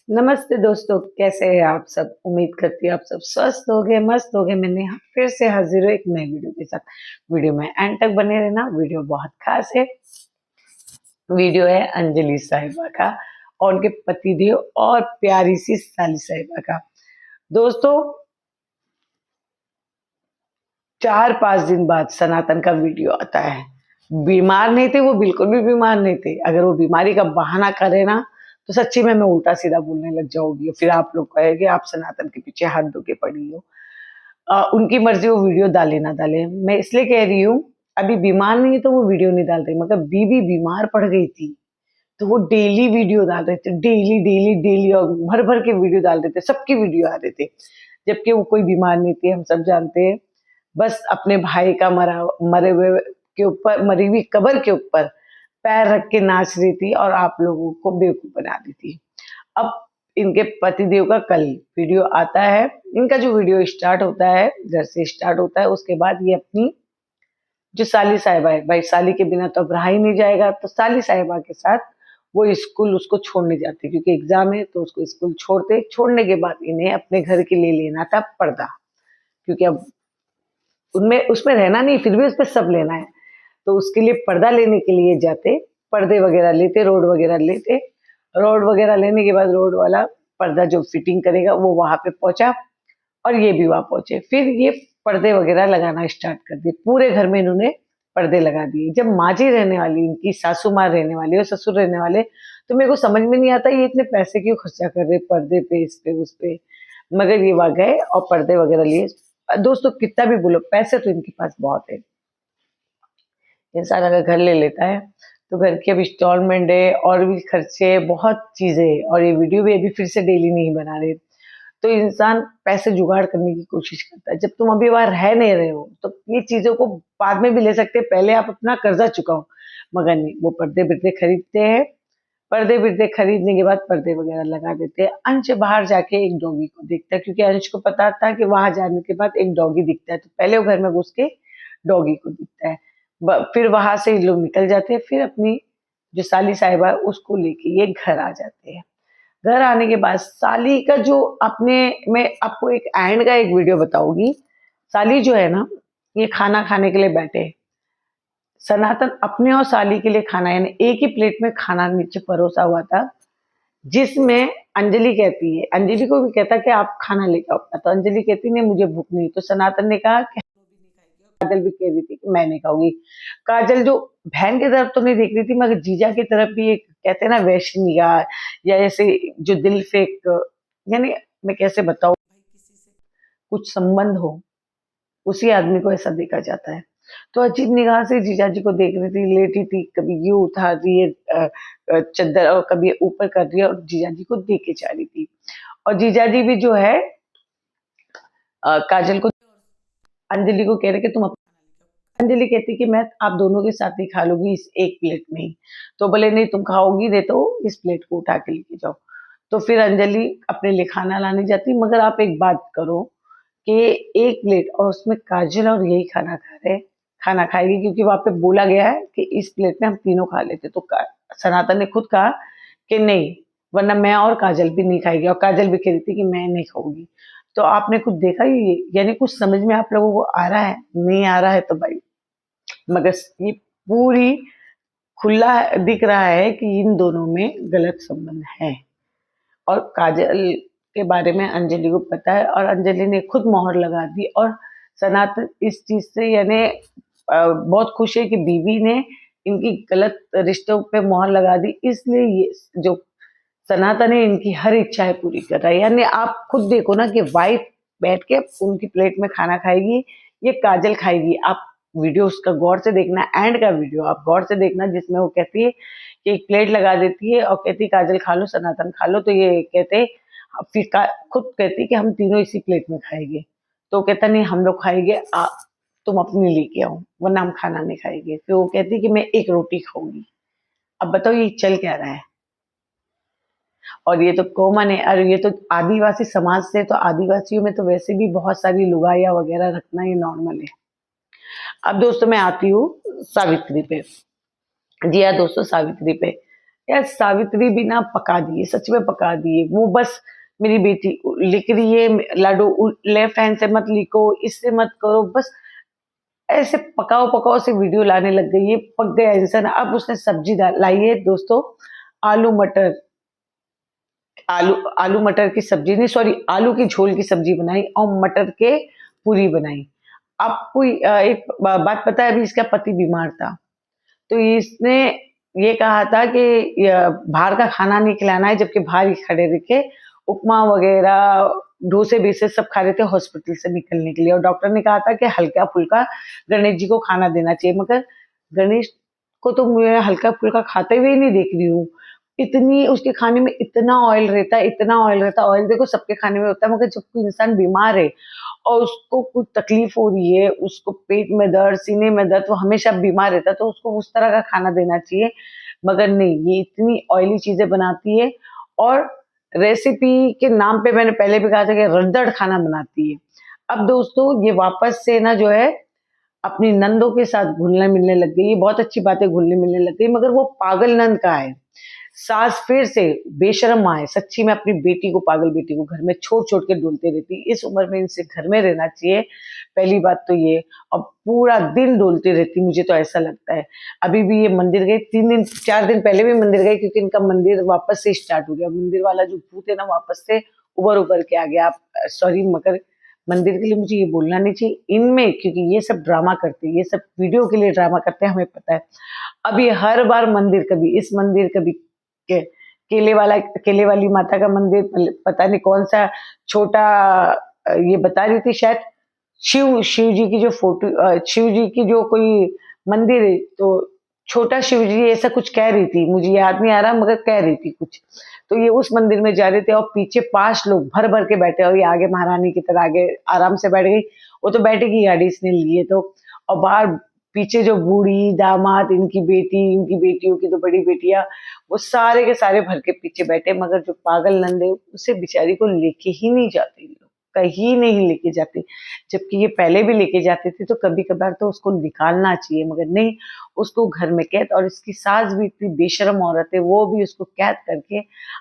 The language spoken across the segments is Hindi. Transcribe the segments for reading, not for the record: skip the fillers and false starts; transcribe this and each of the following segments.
नमस्ते दोस्तों, कैसे हैं आप सब। उम्मीद करती हूँ आप सब स्वस्थ होगे, मस्त होगे। मैं नेहा फिर से हाजिर हूँ एक नई वीडियो के साथ। वीडियो में एंड तक बने रहना, वीडियो बहुत खास है। वीडियो है अंजलि साहिबा का और उनके पतिदेव और प्यारी सी साली साहिबा का। दोस्तों, 4-5 दिन बाद सनातन का वीडियो आता है। बीमार नहीं थे, वो बिल्कुल भी बीमार नहीं थे। अगर वो बीमारी का बहाना करे ना तो सच्ची में मैं उल्टा सीधा बोलने लग जाऊंगी, फिर आप लोग कहेंगे आप सनातन के पीछे हाथ धो के पड़ी हो। उनकी मर्जी, वो वीडियो डाले ना डाले। मैं इसलिए कह रही हूँ, अभी बीमार नहीं है तो वो वीडियो नहीं डाल रही, मगर बीबी बीमार पड़ गई थी तो वो डेली वीडियो डाल रहे थे, डेली डेली डेली, और भर भर के वीडियो डाल रहे थे, सबकी वीडियो आ रहे थे। जबकि वो कोई बीमार नहीं थी, हम सब जानते हैं। बस अपने भाई का मरे हुए के ऊपर, मरी हुई कब्र के ऊपर पैर रख के नाच रही थी और आप लोगों को बेवकूफ बना रही थी। अब इनके पतिदेव का कल वीडियो आता है। इनका जो वीडियो स्टार्ट होता है, घर से स्टार्ट होता है, उसके बाद ये अपनी जो साली साहिबा है, भाई साली के बिना तो अब रहा ही नहीं जाएगा, तो साली साहिबा के साथ वो स्कूल उसको छोड़ने जाती, क्योंकि एग्जाम है तो उसको स्कूल छोड़ने के बाद इन्हें अपने घर के लिए लेना था पर्दा। क्योंकि अब उनमें उसमें रहना नहीं, फिर भी उस पर सब लेना है, तो उसके लिए पर्दा लेने के लिए जाते। पर्दे वगैरह लेते, रोड वगैरह लेते। रोड वगैरह लेने के बाद रोड वाला पर्दा जो फिटिंग करेगा वो वहां पे पहुंचा और ये भी वहां पहुंचे। फिर ये पर्दे वगैरह लगाना स्टार्ट कर दिए, पूरे घर में इन्होंने पर्दे लगा दिए। जब माँ जी रहने वाली, इनकी सासू माँ रहने वाली और ससुर रहने वाले, तो मेरे को समझ में नहीं आता ये इतने पैसे क्यों खर्चा कर रहे पर्दे पे, इस पे उस पे। मगर ये वहां गए और पर्दे वगैरह लिए। दोस्तों, कितना भी बोलो, पैसे तो इनके पास बहुत है। इंसान अगर घर ले लेता है तो घर की अब इंस्टॉलमेंट है और भी खर्चे है, बहुत चीजें है, और ये वीडियो भी अभी फिर से डेली नहीं बना रहे। तो इंसान पैसे जुगाड़ करने की कोशिश करता है। जब तुम अभी वहां रह नहीं रहे हो तो ये चीजों को बाद में भी ले सकते हैं, पहले आप अपना कर्जा चुकाओ। मगर नहीं, वो पर्दे बिर्दे खरीदते हैं। पर्दे बिर्दे खरीदने के बाद पर्दे वगैरह लगा देते हैं। अंश बाहर जाके एक डॉगी को देखता है, क्योंकि अंश को पता था कि वहां जाने के बाद एक डॉगी दिखता है, तो पहले वो घर में घुस के डॉगी को दिखता है। फिर वहां से लोग निकल जाते हैं, फिर अपनी जो साली साहिबा है उसको लेके ये घर आ जाते हैं। घर आने के बाद साली का जो अपने, मैं आपको एक एंड का एक वीडियो बताऊंगी। साली जो है ना, ये खाना खाने के लिए बैठे। सनातन अपने और साली के लिए खाना, यानी एक ही प्लेट में खाना नीचे परोसा हुआ था, जिसमें अंजलि कहती है, अंजलि को भी कहता कि आप खाना लेके आओ, तो अंजलि कहती नहीं मुझे भूख नहीं। तो सनातन ने कहा कि काजल भी कह रही थी कि मैं नहीं खाऊंगी। काजल जो बहन की तरफ तो नहीं देख रही थी, मगर जीजा की तरफ भी एक, कहते हैं ना वैश्य निगाह, या ऐसे जो दिल फेंक, यानी मैं कैसे बताऊं, कुछ संबंध हो, उसी आदमी को ऐसा देखा जाता है। तो अजीब निगाह से जीजा जी को देख रही थी, लेटी थी, कभी ये उठा रही है चद्दर, और कभी ऊपर कर रही है, और जीजा जी को देख के जा रही थी। और जीजा जी भी जो है काजल को, अंजलि को कह रहे कि तुम अंजलि कहती कि मैं आप दोनों के साथ ही खा लूंगी इस एक प्लेट में ही। तो बोले नहीं, तुम खाओगी नहीं तो इस प्लेट को उठा के लेके जाओ। तो फिर अंजलि अपने लिए खाना लाने जाती, मगर आप एक बात करो कि एक प्लेट और उसमें काजल और यही खाना खा रहे, खाना खाएगी, क्योंकि वहां पे बोला गया है कि इस प्लेट में हम तीनों खा लेते। तो सनातन ने खुद कहा कि नहीं, वरना मैं और काजल भी नहीं खाएगी, और काजल भी कह रही थी कि मैं नहीं खाऊंगी। तो आपने कुछ देखा ही, यानी कुछ समझ में आप लोगों को आ रहा है, नहीं आ रहा है तो भाई, मगर ये पूरी खुला दिख रहा है कि इन दोनों में गलत संबंध है। और काजल के बारे में अंजलि को पता है, और अंजलि ने खुद मोहर लगा दी। और सनातन इस चीज से, यानी बहुत खुश है कि बीवी ने इनकी गलत रिश्तों पे मोहर लगा दी, इसलिए ये जो सनातन है इनकी हर इच्छाएं पूरी कर रहा है। यानी आप खुद देखो ना कि वाइफ बैठ के उनकी प्लेट में खाना खाएगी, ये काजल खाएगी। आप वीडियो उसका गौर से देखना, एंड का वीडियो आप गौर से देखना, जिसमें वो कहती है कि एक प्लेट लगा देती है और कहती काजल खा लो, सनातन खा लो। तो ये कहते, फिर खुद कहती कि हम तीनों इसी प्लेट में खाएंगे। तो कहता नहीं, हम लोग खाएंगे, तुम अपनी लेके आओ, वरना हम खाना नहीं खाएंगे। फिर वो कहती कि मैं एक रोटी खाऊंगी। अब बताओ ये चल क्या रहा है। और ये तो कॉमन है, और ये तो आदिवासी समाज से, तो आदिवासियों में तो वैसे भी बहुत सारी लुगाइयाँ वगैरह रखना ये नॉर्मल है। अब दोस्तों मैं आती हूँ सावित्री पे। जी हाँ दोस्तों, सावित्री पे यार सावित्री भी ना पका दिए, सच में पका दिए। वो बस मेरी बेटी लिख रही है लाडो लेफ्ट हैंड से मत लिखो, इससे मत करो, बस ऐसे पकाओ पकाओ से वीडियो लाने लग गई है। पक गया इंसान। अब उसने सब्जी लाई है दोस्तों, आलू मटर, आलू आलू मटर की सब्जी नहीं, सॉरी, आलू की झोल की सब्जी बनाई और मटर के पूरी बनाई। आपको एक बात पता है, अभी इसका पति बीमार था, तो इसने ये कहा था कि बाहर का खाना नहीं खिलाना है, जबकि बाहर ही खड़े रह के उपमा वगैरह डोसे बेसे सब खा रहे थे हॉस्पिटल से निकलने के लिए, और डॉक्टर ने कहा था कि हल्का फुल्का गणेश जी को खाना देना चाहिए। मगर गणेश को तो मैं हल्का फुल्का खाते हुए ही नहीं देख रही हूँ। इतनी उसके खाने में इतना ऑयल रहता है, इतना ऑयल रहता है। ऑयल देखो सबके खाने में होता है, मगर जब कोई इंसान बीमार है और उसको कुछ तकलीफ हो रही है, उसको पेट में दर्द, सीने में दर्द, वो हमेशा बीमार रहता है, तो उसको उस तरह का खाना देना चाहिए। मगर नहीं, ये इतनी ऑयली चीजें बनाती है, और रेसिपी के नाम पे मैंने पहले भी कहा था कि रद्दड़ खाना बनाती है। अब दोस्तों ये वापस से ना जो है अपनी नंदों के साथ घुलने मिलने लग गई। ये बहुत अच्छी बात है, घुलने मिलने लग गई, मगर वो पागल नंद का है। सास फिर से बेशर्म माँ है, सच्ची में अपनी बेटी को, पागल बेटी को घर में छोड़ छोड़ के डोलते रहती। इस उम्र में इनसे घर में रहना चाहिए, पहली बात तो ये। और पूरा दिन डोलती रहती, मुझे तो ऐसा लगता है। अभी भी ये मंदिर गए, 3 दिन 4 दिन पहले भी मंदिर गए, क्योंकि इनका मंदिर वापस से स्टार्ट हो गया। मंदिर वाला जो भूत है ना, वापस से उबर उबर के आ गया। आप सॉरी, मगर मंदिर के लिए मुझे ये बोलना नहीं चाहिए इनमें, क्योंकि ये सब ड्रामा करते हैं, ये सब वीडियो के लिए ड्रामा करते हैं, हमें पता है। अब ये हर बार मंदिर, कभी इस मंदिर, कभी के, केले वाली माता का मंदिर, पता नहीं कौन सा छोटा, ये बता रही थी शायद शिव जी की जो फोटो, शिव जी की जो कोई मंदिर है, तो छोटा शिव जी ऐसा कुछ कह रही थी, मुझे याद नहीं आ रहा, मगर कह रही थी कुछ। तो ये उस मंदिर में जा रहे थे, और पीछे 5 लोग भर भर के बैठे, और ये आगे महारानी की तरह आगे आराम से बैठ गई। वो तो बैठेगी गाड़ी इसने ली है तो। और बाहर पीछे जो बूढ़ी, दामाद, इनकी बेटी, इनकी बेटियों की तो बड़ी बेटियां, वो सारे के सारे भर के पीछे बैठे। मगर जो पागल नंद है, उसे बेचारी को लेके ही नहीं जाते लोग, कहीं नहीं लेके जाते। जबकि ये पहले भी लेके जाते थे, तो कभी कभार तो उसको निकालना चाहिए, मगर नहीं, उसको घर में कैद। और इसकी सास भी इतनी बेशर्म औरत है, वो भी उसको कैद करके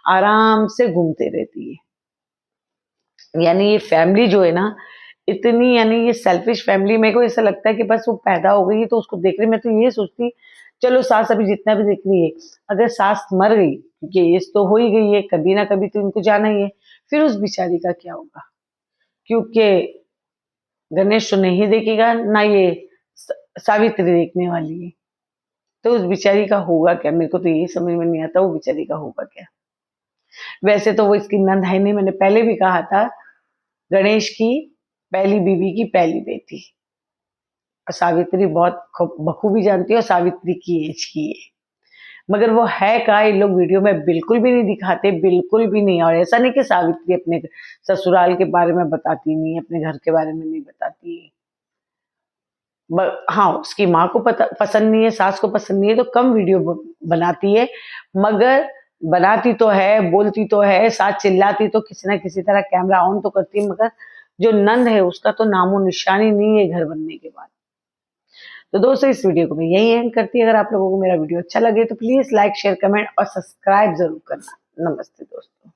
आराम से घूमते रहती है। यानी ये फैमिली जो है ना, इतनी, यानी ये सेल्फिश फैमिली, मेरे को ऐसा लगता है कि बस वो पैदा हो गई तो उसको देख रही। मैं तो ये सोचती, चलो सास अभी जितना भी देख रही है, अगर सास मर गई, क्योंकि एज तो हो ही गई है, कभी ना कभी तो इनको जाना ही है, फिर उस बेचारी का क्या होगा? क्योंकि गणेश तो नहीं देखेगा ना, ये सावित्री देखने वाली है, तो उस बेचारी का होगा क्या? मेरे को तो यही समझ में नहीं आता, वो बेचारी का होगा क्या। वैसे तो वो इसकी नंद है नहीं, मैंने पहले भी कहा था, गणेश की पहली बीवी की पहली बेटी। और सावित्री बहुत बखूबी जानती है, और सावित्री की एज की है, मगर वो है का, ये लोग वीडियो में बिल्कुल भी नहीं दिखाते, बिल्कुल भी नहीं। और ऐसा नहीं कि सावित्री अपने ससुराल के बारे में बताती नहीं है, अपने घर के बारे में नहीं बताती है। हाँ, उसकी माँ को पसंद नहीं है, सास को पसंद नहीं है, तो कम वीडियो बनाती है। मगर बनाती तो है, बोलती तो है, साथ चिल्लाती तो किसी ना किसी तरह कैमरा ऑन तो करती है। मगर जो नंद है, उसका तो नामो निशान ही नहीं है घर बनने के बाद। तो दोस्तों इस वीडियो को मैं यही एंड करती। अगर आप लोगों को मेरा वीडियो अच्छा लगे तो प्लीज लाइक, शेयर, कमेंट और सब्सक्राइब जरूर करना। नमस्ते दोस्तों।